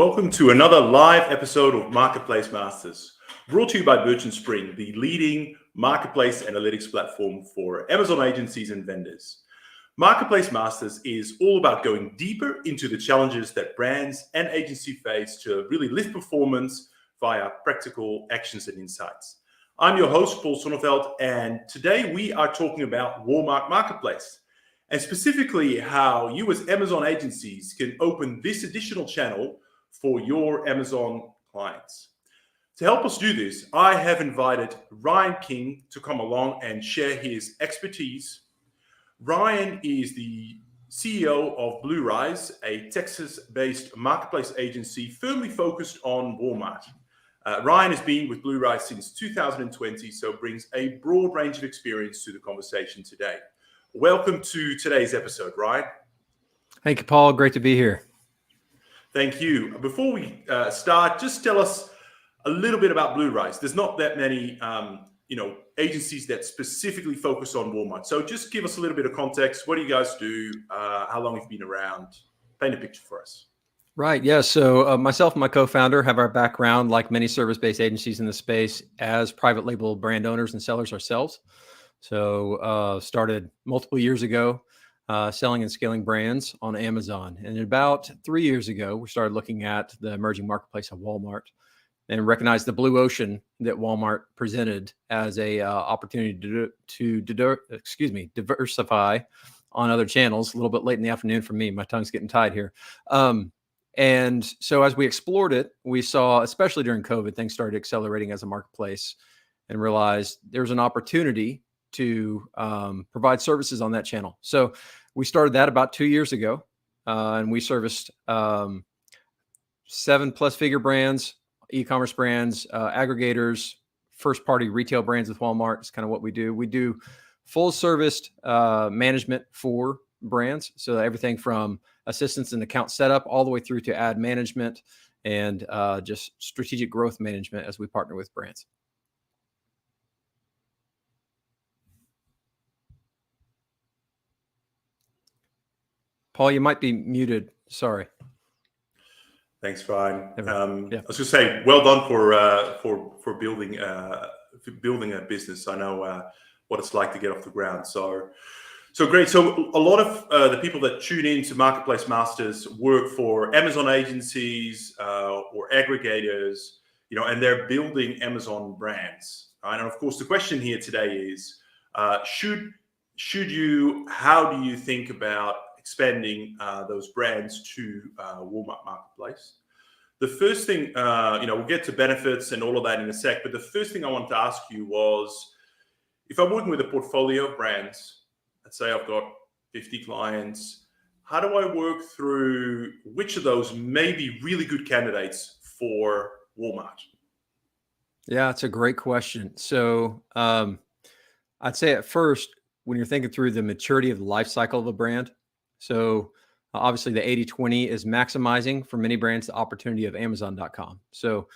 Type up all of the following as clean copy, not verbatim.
Welcome to another live episode of Marketplace Masters, brought to you by Birch & Spring, the leading marketplace analytics platform for Amazon agencies and vendors. Marketplace Masters is all about going deeper into the challenges that brands and agencies face to really lift performance via practical actions and insights. I'm your host, Paul Sonneveld, and today we are talking about Walmart Marketplace, and specifically how you as Amazon agencies can open this additional channel for your Amazon clients. To help us do this, I have invited Ryan King to come along and share his expertise. Ryan is the CEO of Blue Rise, a Texas-based marketplace agency firmly focused on Walmart. Ryan has been with Blue Rise since 2020, so brings a broad range of experience to the conversation today. Welcome to today's episode, Ryan. Thank you, Paul. Great to be here. Thank you. Before we start, just tell us a little bit about Blue Rise. There's not that many, agencies that specifically focus on Walmart. So just give us a little bit of context. What do you guys do? How long have you been around? Paint a picture for us. Right. Yeah. So myself and my co-founder have our background, like many service-based agencies in the space, as private label brand owners and sellers ourselves. So started multiple years ago. Selling and scaling brands on Amazon. And about 3 years ago, we started looking at the emerging marketplace of Walmart and recognized the blue ocean that Walmart presented as a opportunity to diversify on other channels. A little bit late in the afternoon for me. My tongue's getting tied here. And so as we explored it, we saw, especially during COVID, things started accelerating as a marketplace and realized there's an opportunity to provide services on that channel. So we started that about 2 years ago, and we serviced 7+ figure brands, e-commerce brands, aggregators, first-party retail brands with Walmart. It's kind of what we do. We do full-serviced management for brands, so everything from assistance and account setup all the way through to ad management and just strategic growth management as we partner with brands. Paul, you might be muted. Sorry. Thanks, Ryan. Yeah. I was going to say, well done for building a business. I know what it's like to get off the ground. So great. So a lot of the people that tune in to Marketplace Masters work for Amazon agencies or aggregators, and they're building Amazon brands. Right? And of course, the question here today is, should you? How do you think about expanding those brands to Walmart Marketplace? The first thing, we'll get to benefits and all of that in a sec, but the first thing I wanted to ask you was, if I'm working with a portfolio of brands, let's say I've got 50 clients, how do I work through which of those may be really good candidates for Walmart? Yeah, it's a great question. So I'd say at first, when you're thinking through the maturity of the life cycle of a brand, so obviously the 80-20 is maximizing for many brands the opportunity of Amazon.com. So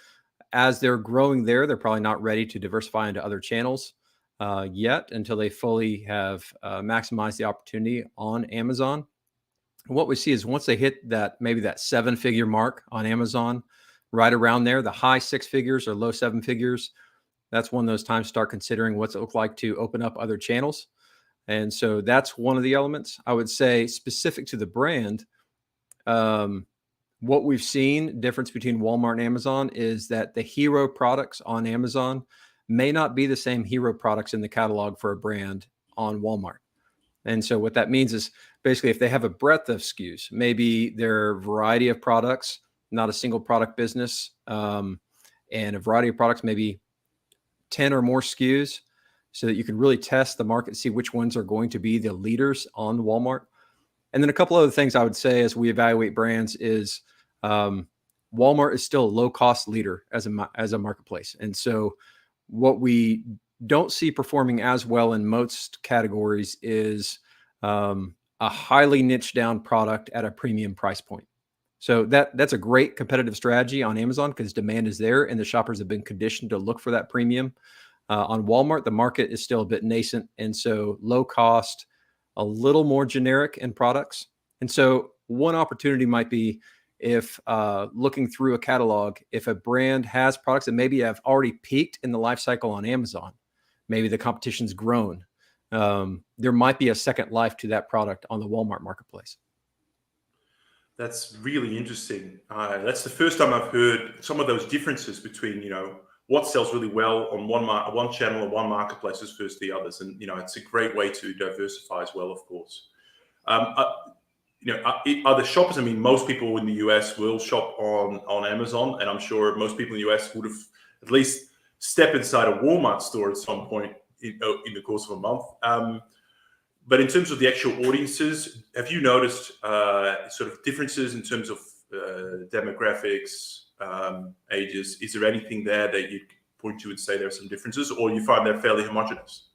as they're growing there, they're probably not ready to diversify into other channels yet until they fully have maximized the opportunity on Amazon. And what we see is once they hit maybe that 7-figure mark on Amazon, right around there, the high 6 figures or low 7 figures, that's when those times start considering what's it look like to open up other channels. And so that's one of the elements. I would say specific to the brand, what we've seen difference between Walmart and Amazon is that the hero products on Amazon may not be the same hero products in the catalog for a brand on Walmart. And so what that means is basically if they have a breadth of SKUs, maybe their variety of products, not a single product business, and a variety of products, maybe 10 or more SKUs, so that you can really test the market, see which ones are going to be the leaders on Walmart. And then a couple other things I would say as we evaluate brands is Walmart is still a low-cost leader as a marketplace. And so what we don't see performing as well in most categories is a highly niche down product at a premium price point. So that's a great competitive strategy on Amazon because demand is there and the shoppers have been conditioned to look for that premium. On Walmart, the market is still a bit nascent, and so low cost, a little more generic in products. And so one opportunity might be if looking through a catalog, if a brand has products that maybe have already peaked in the life cycle on Amazon, maybe the competition's grown, there might be a second life to that product on the Walmart marketplace. That's really interesting. That's the first time I've heard some of those differences between, what sells really well on one channel or one marketplace versus the others. And, it's a great way to diversify as well, of course. Are the shoppers, most people in the US will shop on Amazon, and I'm sure most people in the US would have at least stepped inside a Walmart store at some point in the course of a month. But in terms of the actual audiences, have you noticed sort of differences in terms of demographics, ages? Is there anything there that you point to and say there are some differences, or you find they're fairly homogenous?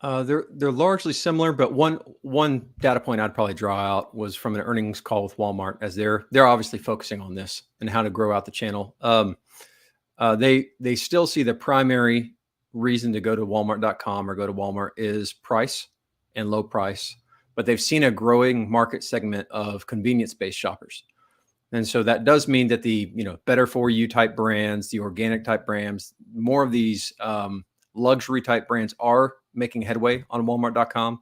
They're largely similar, but one data point I'd probably draw out was from an earnings call with Walmart, as they're obviously focusing on this and how to grow out the channel. They still see the primary reason to go to Walmart.com or go to Walmart is price and low price, but they've seen a growing market segment of convenience-based shoppers. And so that does mean that the better for you type brands, the organic type brands, more of these luxury type brands are making headway on Walmart.com.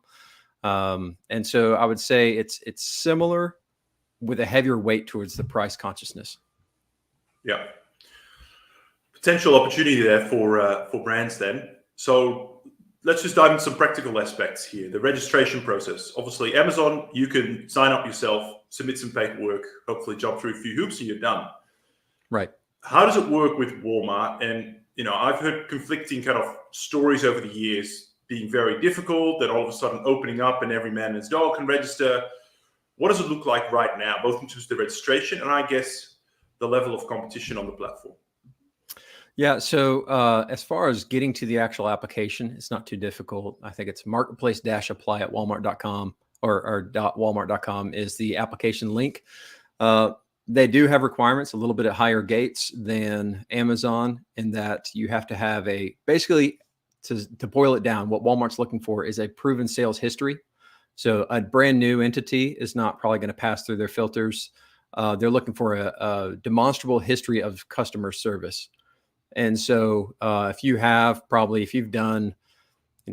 And so I would say it's similar with a heavier weight towards the price consciousness. Yeah. Potential opportunity there for brands then. So let's just dive into some practical aspects here. The registration process. Obviously, Amazon, you can sign up yourself, submit some paperwork, hopefully jump through a few hoops and you're done. Right. How does it work with Walmart? And, I've heard conflicting kind of stories over the years being very difficult, that all of a sudden opening up and every man and his dog can register. What does it look like right now, both in terms of the registration and I guess the level of competition on the platform? Yeah. So as far as getting to the actual application, it's not too difficult. I think it's marketplace-apply at walmart.com or .walmart.com is the application link. They do have requirements a little bit at higher gates than Amazon in that you have to have basically to boil it down, what Walmart's looking for is a proven sales history. So a brand new entity is not probably going to pass through their filters. They're looking for a demonstrable history of customer service. And so if you've done,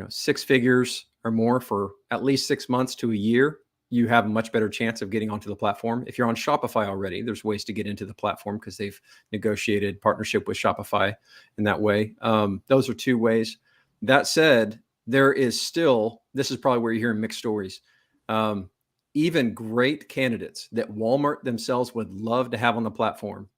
6 figures or more for at least 6 months to a year, you have a much better chance of getting onto the platform. If you're on Shopify already, there's ways to get into the platform because they've negotiated partnership with Shopify in that way. Those are 2 ways. That said, there is still, this is probably where you're hearing mixed stories. Even great candidates that Walmart themselves would love to have on the platform,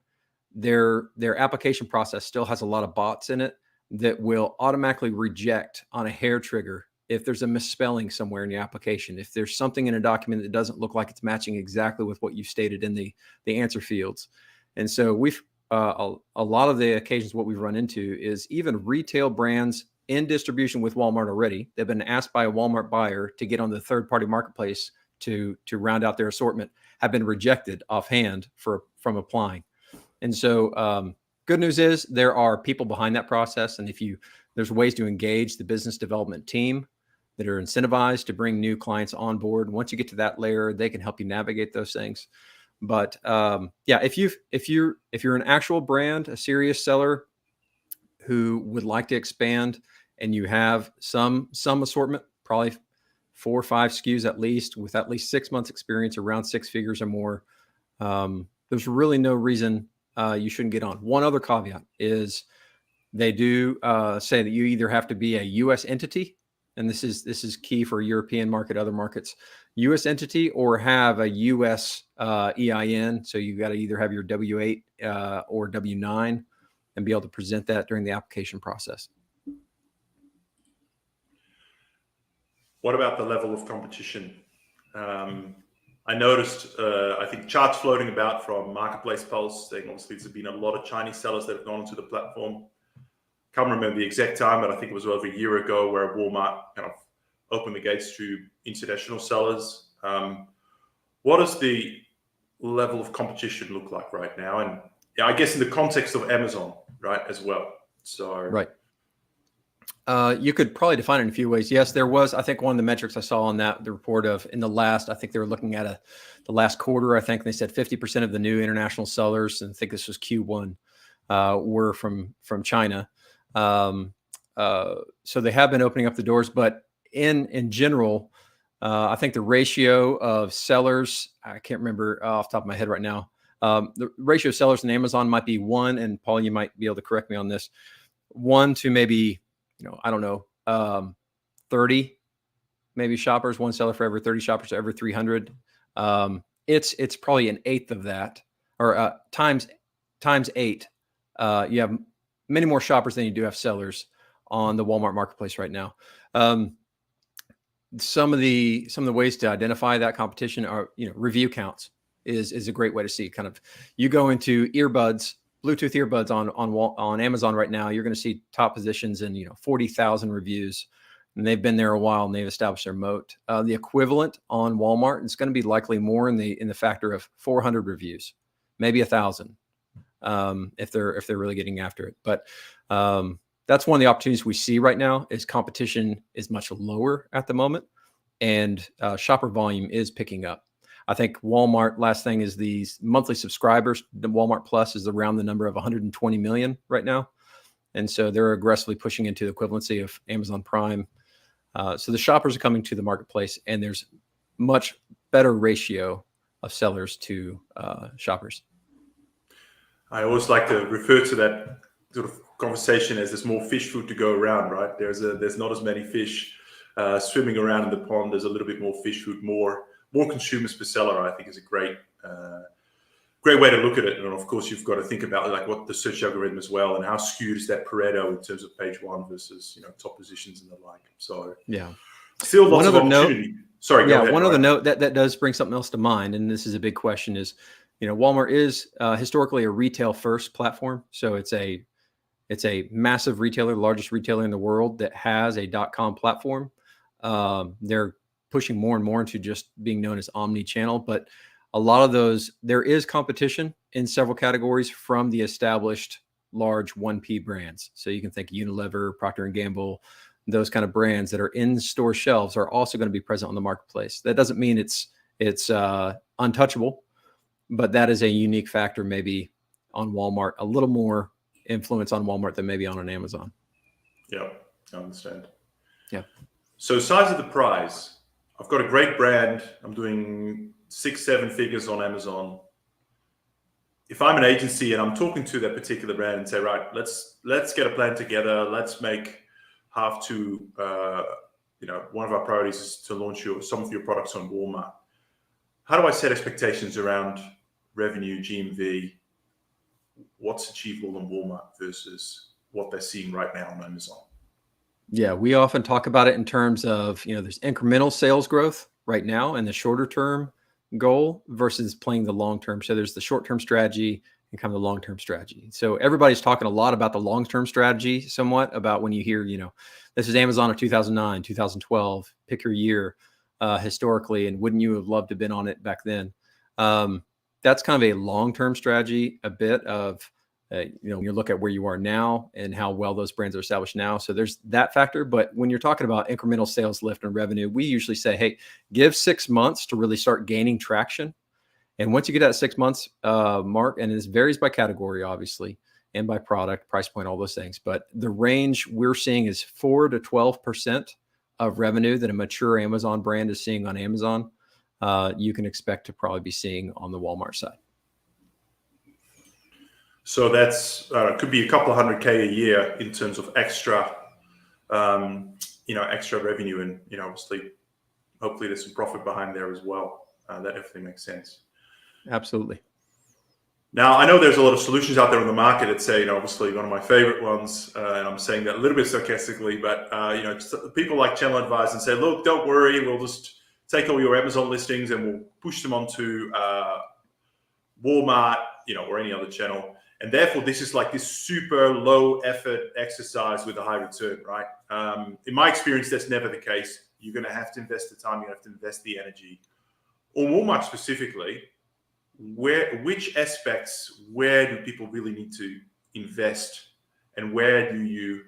their application process still has a lot of bots in it that will automatically reject on a hair trigger if there's a misspelling somewhere in the application, if there's something in a document that doesn't look like it's matching exactly with what you've stated in the answer fields. And so we've a lot of the occasions what we've run into is even retail brands in distribution with Walmart already. They've been asked by a Walmart buyer to get on the third-party marketplace to round out their assortment, have been rejected offhand from applying. And so good news is there are people behind that process. And there's ways to engage the business development team that are incentivized to bring new clients on board. Once you get to that layer, they can help you navigate those things. But if you're an actual brand, a serious seller who would like to expand and you have some assortment, probably 4 or 5 SKUs at least, with at least 6 months experience around 6 figures or more, there's really no reason you shouldn't get on. One other caveat is they do say that you either have to be a U.S. entity, and this is key for a European market, other markets, U.S. entity, or have a U.S. EIN. So you got to either have your W-8 or W-9 and be able to present that during the application process. What about the level of competition? I noticed, I think charts floating about from Marketplace Pulse saying obviously there's been a lot of Chinese sellers that have gone onto the platform. Can't remember the exact time, but I think it was over a year ago where Walmart kind of opened the gates to international sellers. What does the level of competition look like right now? And I guess in the context of Amazon, right, as well. So right. You could probably define it in a few ways. Yes, there was, I think one of the metrics I saw on that, the report of in the last, I think they were looking at the last quarter, I think they said 50% of the new international sellers, and I think this was Q1, were from China. So they have been opening up the doors, but in general, I think the ratio of sellers, I can't remember off the top of my head right now. The ratio of sellers in Amazon might be 1, and Paul, you might be able to correct me on this, 1 to maybe, I don't know, 30 maybe shoppers, 1 seller for every 30 shoppers to every 300. It's probably an eighth of that, or times 8. You have many more shoppers than you do have sellers on the Walmart marketplace right now. Some of the ways to identify that competition are, review counts is a great way to see. Kind of, you go into Bluetooth earbuds on Amazon right now, you're going to see top positions in 40,000 reviews, and they've been there a while and they've established their moat. The equivalent on Walmart is going to be likely more in the factor of 400 reviews, maybe 1,000, if they're really getting after it. But that's one of the opportunities we see right now is competition is much lower at the moment, and shopper volume is picking up. I think Walmart, last thing is these monthly subscribers. The Walmart Plus is around the number of 120 million right now. And so they're aggressively pushing into the equivalency of Amazon Prime. So the shoppers are coming to the marketplace, and there's much better ratio of sellers to shoppers. I always like to refer to that sort of conversation as there's more fish food to go around, right? There's not as many fish swimming around in the pond. There's a little bit more fish food, more consumers per seller, I think, is a great way to look at it. And of course, you've got to think about like what the search algorithm as well, and how skewed is that Pareto in terms of page 1 versus top positions and the like. So yeah, still lots of opportunity. Sorry, go ahead. One other note that does bring something else to mind, and this is a big question, is Walmart is historically a retail first platform, so it's a massive retailer, the largest retailer in the world that has a .com platform. They're pushing more and more into just being known as omni-channel, but a lot of those, there is competition in several categories from the established large 1P brands. So you can think Unilever, Procter & Gamble, those kind of brands that are in store shelves are also going to be present on the marketplace. That doesn't mean it's untouchable, but that is a unique factor maybe on Walmart, a little more influence on Walmart than maybe on an Amazon. Yeah, I understand. Yeah. So size of the prize. I've got a great brand. I'm doing 6-7 figures on Amazon. If I'm an agency and I'm talking to that particular brand and say, right, let's get a plan together. Let's make half to, one of our priorities is to launch some of your products on Walmart. How do I set expectations around revenue, GMV? What's achievable on Walmart versus what they're seeing right now on Amazon? Yeah, we often talk about it in terms of, there's incremental sales growth right now and the shorter term goal versus playing the long term. So there's the short term strategy and kind of the long term strategy. So everybody's talking a lot about the long term strategy, somewhat about when you hear, this is Amazon of 2009, 2012, pick your year historically, and wouldn't you have loved to have been on it back then? That's kind of a long term strategy, a bit of when you look at where you are now and how well those brands are established now. So there's that factor. But when you're talking about incremental sales lift and revenue, we usually say, hey, give 6 months to really start gaining traction. And once you get that 6 months mark, and this varies by category, obviously, and by product, price point, all those things. But the range we're seeing is 4 to 12% of revenue that a mature Amazon brand is seeing on Amazon. You can expect to probably be seeing on the Walmart side. So that's could be a couple of $100K a year in terms of extra, extra revenue, and obviously, hopefully, there's some profit behind there as well. That definitely makes sense. Absolutely. Now, I know there's a lot of solutions out there on the market that say, obviously, one of my favorite ones, and I'm saying that a little bit sarcastically, but people like Channel Advise and say, look, don't worry, we'll just take all your Amazon listings and we'll push them onto Walmart, or any other channel. And therefore, this is like this super low effort exercise with a high return, right? In my experience, that's never the case. You're going to have to invest the time. You have to invest the energy. On Walmart specifically, which aspects, where do people really need to invest, and where do you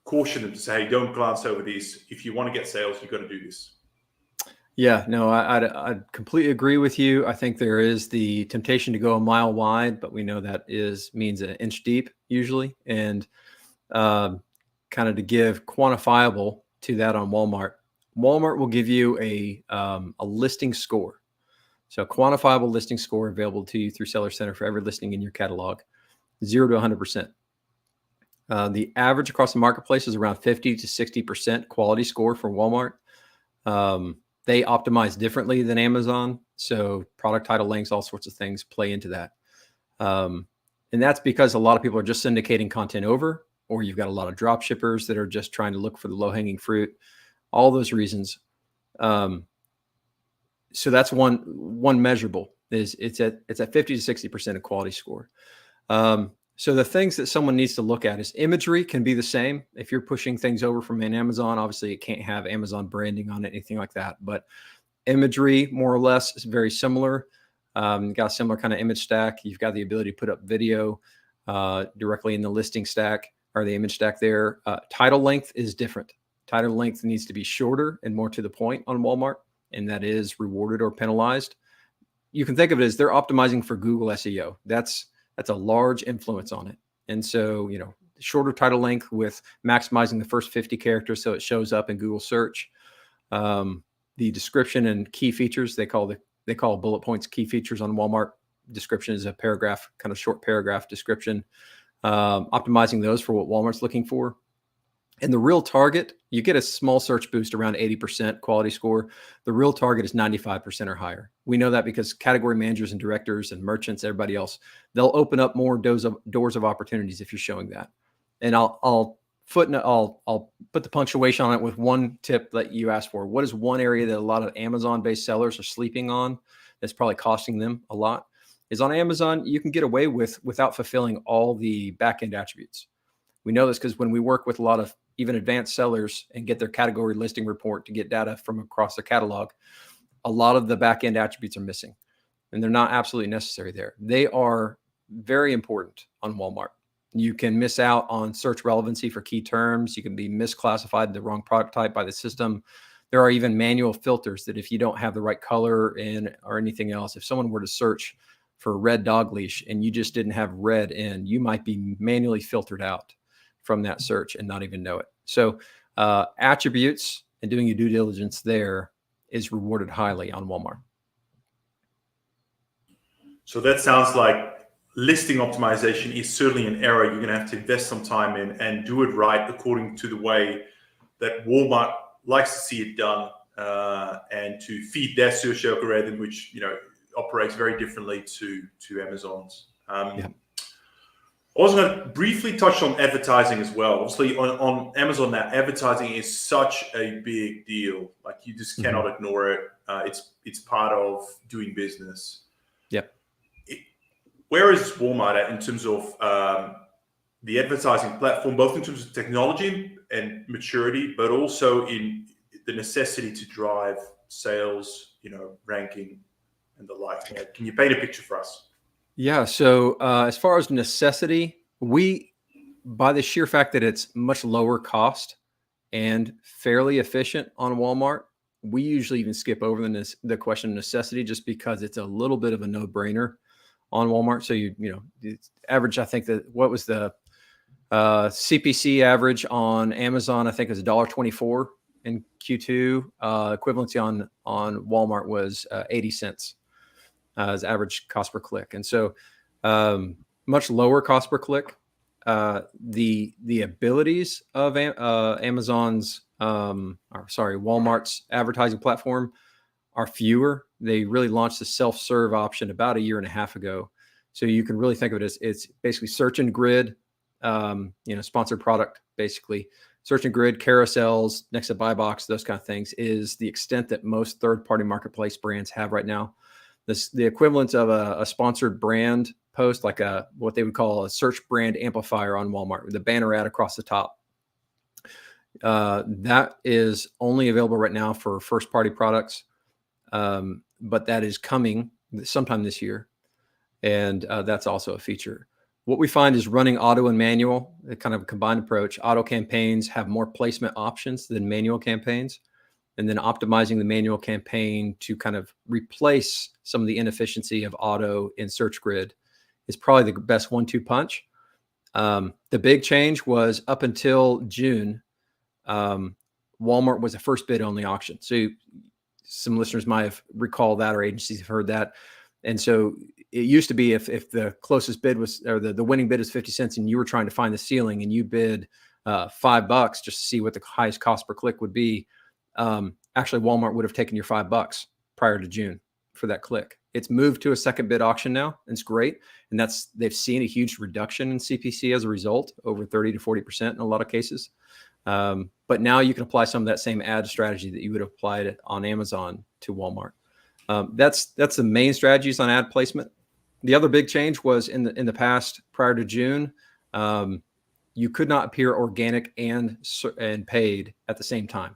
caution them to say, hey, don't glance over these. If you want to get sales, you've got to do this. Yeah, no, I completely agree with you. I think there is the temptation to go a mile wide, but we know that means an inch deep usually. And kind of to give quantifiable to that on Walmart, Walmart will give you a listing score. So a quantifiable listing score available to you through Seller Center for every listing in your catalog, 0 to 100%. The average across the marketplace is around 50 to 60% quality score for Walmart. They optimize differently than Amazon. So product title links, all sorts of things play into that. And that's because a lot of people are just syndicating content over, or you've got a lot of drop shippers that are just trying to look for the low hanging fruit, all those reasons. So that's one measurable is it's at 50 to 60% of quality score. So the things that someone needs to look at is imagery can be the same. If you're pushing things over from an Amazon, obviously it can't have Amazon branding on it, anything like that. But imagery, more or less, is very similar. Got a similar kind of image stack. You've got the ability to put up video directly in the listing stack or the image stack there. Title length is different. Title length needs to be shorter and more to the point on Walmart, and that is rewarded or penalized. You can think of it as they're optimizing for Google SEO. That's a large influence on it. And so, shorter title length with maximizing the first 50 characters so it shows up in Google search. The description and key features, they call bullet points key features on Walmart. Description is a paragraph, kind of short paragraph description. Optimizing those for what Walmart's looking for. And the real target, you get a small search boost around 80% quality score. The real target is 95% or higher. We know that because category managers and directors and merchants, everybody else, they'll open up more doors of opportunities if you're showing that. And I'll put the punctuation on it with one tip that you asked for. What is one area that a lot of Amazon-based sellers are sleeping on that's probably costing them a lot? Is on Amazon, you can get away without fulfilling all the back-end attributes. We know this because when we work with a lot of even advanced sellers and get their category listing report to get data from across their catalog, a lot of the back-end attributes are missing, and they're not absolutely necessary there. They are very important on Walmart. You can miss out on search relevancy for key terms. You can be misclassified the wrong product type by the system. There are even manual filters that if you don't have the right color in or anything else, if someone were to search for red dog leash and you just didn't have red in, you might be manually filtered out from that search and not even know it. So attributes and doing your due diligence there is rewarded highly on Walmart. So that sounds like listing optimization is certainly an area you're going to have to invest some time in and do it right according to the way that Walmart likes to see it done, and to feed their search algorithm, which operates very differently to Amazon's. Yeah. I was going to briefly touch on advertising as well. Obviously, on Amazon now, advertising is such a big deal. Like you just cannot ignore it. It's part of doing business. Yep. Where is Walmart at in terms of the advertising platform, both in terms of technology and maturity, but also in the necessity to drive sales, ranking and the like? Can you paint a picture for us? Yeah. So as far as necessity, by the sheer fact that it's much lower cost and fairly efficient on Walmart, we usually even skip over the question of necessity just because it's a little bit of a no-brainer on Walmart. So it's average, I think what was the CPC average on Amazon? I think it was $1.24 in Q2. Equivalency on Walmart was 80 cents. As average cost per click. And so much lower cost per click. The abilities of Walmart's advertising platform are fewer. They really launched the self-serve option about a year and a half ago. So you can really think of it as it's basically search and grid, sponsored product, basically. Search and grid, carousels, next to buy box, those kind of things is the extent that most third-party marketplace brands have right now. The equivalent of a sponsored brand post, like what they would call a search brand amplifier on Walmart with a banner ad across the top. That is only available right now for first party products, but that is coming sometime this year. And that's also a feature. What we find is running auto and manual, a kind of a combined approach. Auto campaigns have more placement options than manual campaigns. And then optimizing the manual campaign to kind of replace some of the inefficiency of auto in search grid is probably the best 1-2 punch. The big change was up until June, Walmart was a first bid only auction. So some listeners might have recalled that, or agencies have heard that. And so it used to be if the closest bid was, or the winning bid is 50 cents and you were trying to find the ceiling and you bid $5 just to see what the highest cost per click would be. Actually Walmart would have taken your $5 prior to June for that click. It's moved to a second bid auction now. And it's great. And they've seen a huge reduction in CPC as a result, over 30 to 40% in a lot of cases. But now you can apply some of that same ad strategy that you would have applied on Amazon to Walmart. That's the main strategies on ad placement. The other big change was in the past, prior to June, you could not appear organic and paid at the same time.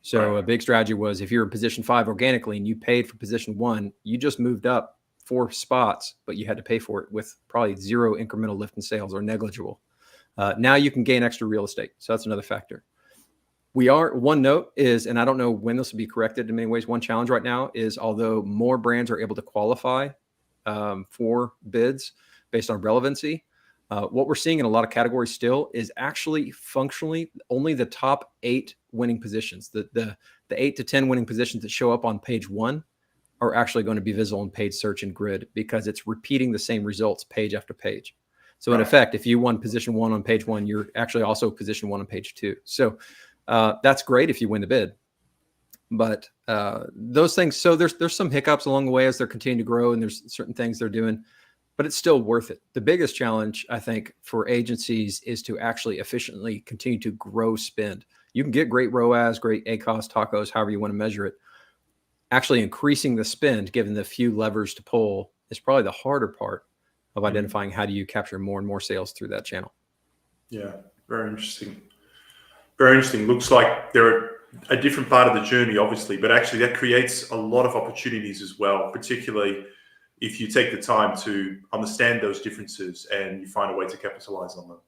So a big strategy was if you're in position 5 organically and you paid for position 1, you just moved up 4 spots, but you had to pay for it with probably 0 incremental lift in sales or negligible. Now you can gain extra real estate. So that's another factor. One note is, and I don't know when this will be corrected in many ways, one challenge right now is, although more brands are able to qualify for bids based on relevancy, what we're seeing in a lot of categories still is actually functionally only the top 8 winning positions. The 8 to 10 winning positions that show up on page 1 are actually going to be visible in paid search and grid because it's repeating the same results page after page. So in effect, if you won position 1 on page 1, you're actually also position 1 on page 2. So that's great if you win the bid. But those things, so there's some hiccups along the way as they're continuing to grow, and there's certain things they're doing, but it's still worth it. The biggest challenge, I think, for agencies is to actually efficiently continue to grow spend. You can get great ROAS, great ACOS, TACOS, however you want to measure it. Actually increasing the spend, given the few levers to pull, is probably the harder part of identifying how do you capture more and more sales through that channel. Yeah, very interesting. Very interesting. Looks like they're a different part of the journey, obviously, but actually that creates a lot of opportunities as well, particularly if you take the time to understand those differences and you find a way to capitalize on them.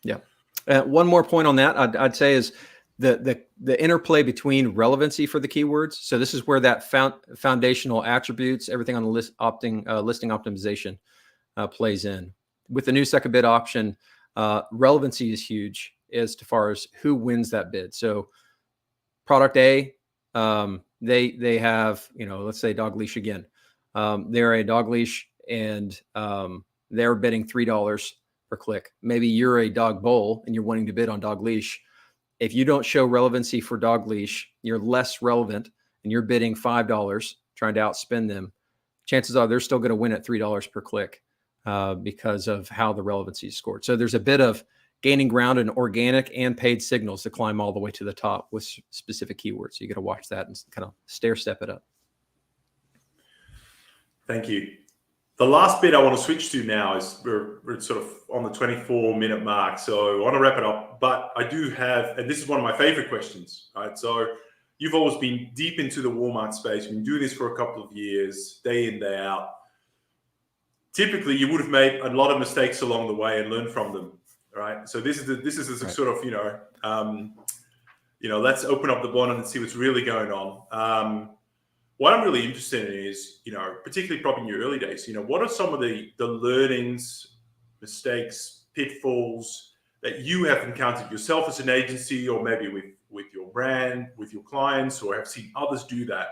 Yeah. One more point on that, I'd say, is the interplay between relevancy for the keywords. So this is where that foundational attributes, everything on the listing optimization plays in. With the new second bid option, relevancy is huge as far as who wins that bid. So product A, they have, let's say dog leash again. They're a dog leash and they're bidding $3 per click. Maybe you're a dog bowl and you're wanting to bid on dog leash. If you don't show relevancy for dog leash, you're less relevant and you're bidding $5 trying to outspend them. Chances are they're still going to win at $3 per click because of how the relevancy is scored. So there's a bit of gaining ground in organic and paid signals to climb all the way to the top with specific keywords. So you got to watch that and kind of stair step it up. Thank you. The last bit I want to switch to now is we're sort of on the 24-minute mark. So I want to wrap it up, but I do have, and this is one of my favorite questions, right? So you've always been deep into the Walmart space. You've been doing this for a couple of years, day in, day out. Typically, you would have made a lot of mistakes along the way and learned from them, right? So this is a Right. sort of, let's open up the bonnet and see what's really going on. What I'm really interested in is, particularly probably in your early days, what are some of the learnings, mistakes, pitfalls that you have encountered yourself as an agency, or maybe with your brand, with your clients, or have seen others do that,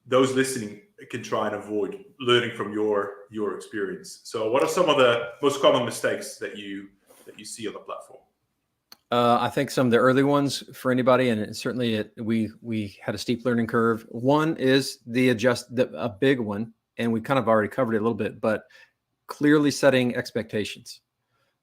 those listening can try and avoid learning from your experience. So what are some of the most common mistakes that you see on the platform? I think some of the early ones for anybody, and certainly we had a steep learning curve. One is a big one, and we kind of already covered it a little bit, but clearly setting expectations.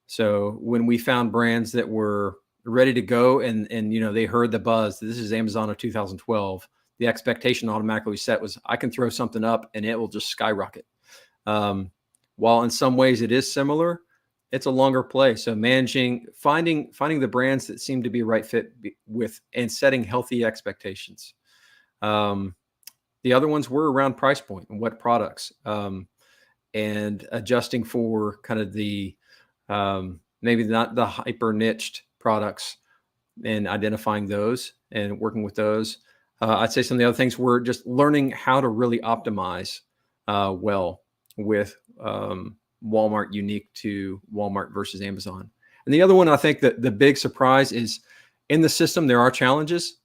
So when we found brands that were ready to go and they heard the buzz, this is Amazon of 2012, the expectation automatically set was, I can throw something up and it will just skyrocket. While in some ways it is similar, it's a longer play. So finding the brands that seem to be a right fit with, and setting healthy expectations. The other ones were around price point and what products. and adjusting for kind of the maybe not the hyper niched products and identifying those and working with those. I'd say some of the other things were just learning how to really optimize well with Walmart unique to Walmart versus Amazon. And the other one, I think that the big surprise is in the system, there are challenges.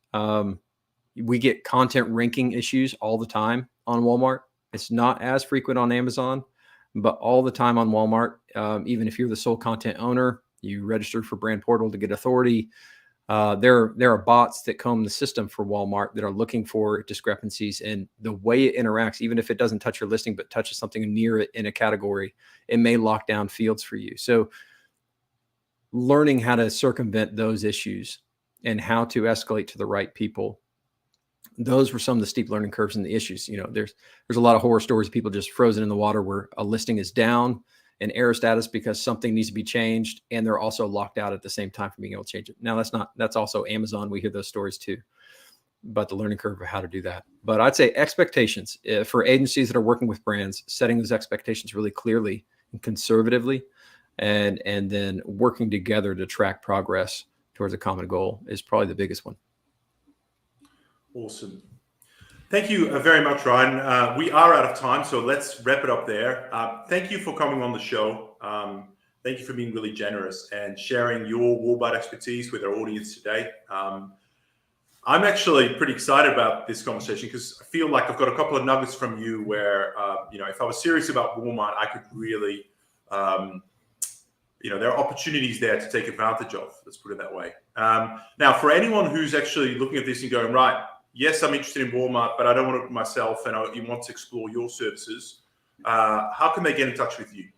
We get content ranking issues all the time on Walmart. It's not as frequent on Amazon, but all the time on Walmart. Even if you're the sole content owner, you register for Brand Portal to get authority. There are bots that comb the system for Walmart that are looking for discrepancies, and the way it interacts, even if it doesn't touch your listing, but touches something near it in a category, it may lock down fields for you. So learning how to circumvent those issues and how to escalate to the right people. Those were some of the steep learning curves and the issues. There's a lot of horror stories of people just frozen in the water where a listing is down in error status because something needs to be changed, and they're also locked out at the same time from being able to change it. Now that's also Amazon. We hear those stories too, but the learning curve of how to do that. But I'd say expectations for agencies that are working with brands, setting those expectations really clearly and conservatively, and then working together to track progress towards a common goal is probably the biggest one. Awesome. Thank you very much, Ryan. We are out of time, so let's wrap it up there. Thank you for coming on the show. Thank you for being really generous and sharing your Walmart expertise with our audience today. I'm actually pretty excited about this conversation because I feel like I've got a couple of nuggets from you where, if I was serious about Walmart, I could really, there are opportunities there to take advantage of. Let's put it that way. Now, for anyone who's actually looking at this and going, right, yes, I'm interested in Walmart, but I don't want to do it myself, and you want to explore your services. How can they get in touch with you?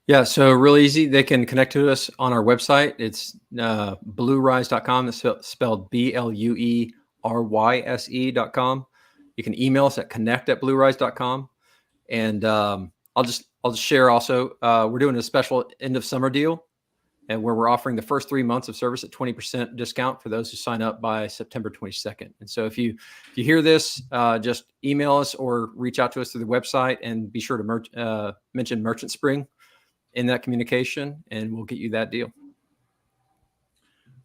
Yeah, so really easy. They can connect to us on our website. It's bluerise.com. It's spelled BLUERYSE.com. You can email us at connect@bluerise.com. And I'll just share also, we're doing a special end of summer deal, and where we're offering the first 3 months of service at 20% discount for those who sign up by September 22nd. And so if you hear this, just email us or reach out to us through the website, and be sure to mention Merchant Spring in that communication, and we'll get you that deal.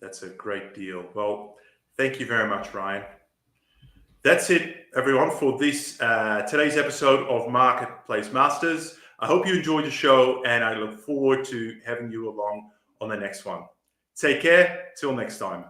That's a great deal. Well, thank you very much, Ryan. That's it, everyone, for this today's episode of Marketplace Masters. I hope you enjoyed the show, and I look forward to having you along on the next one. Take care. Till next time.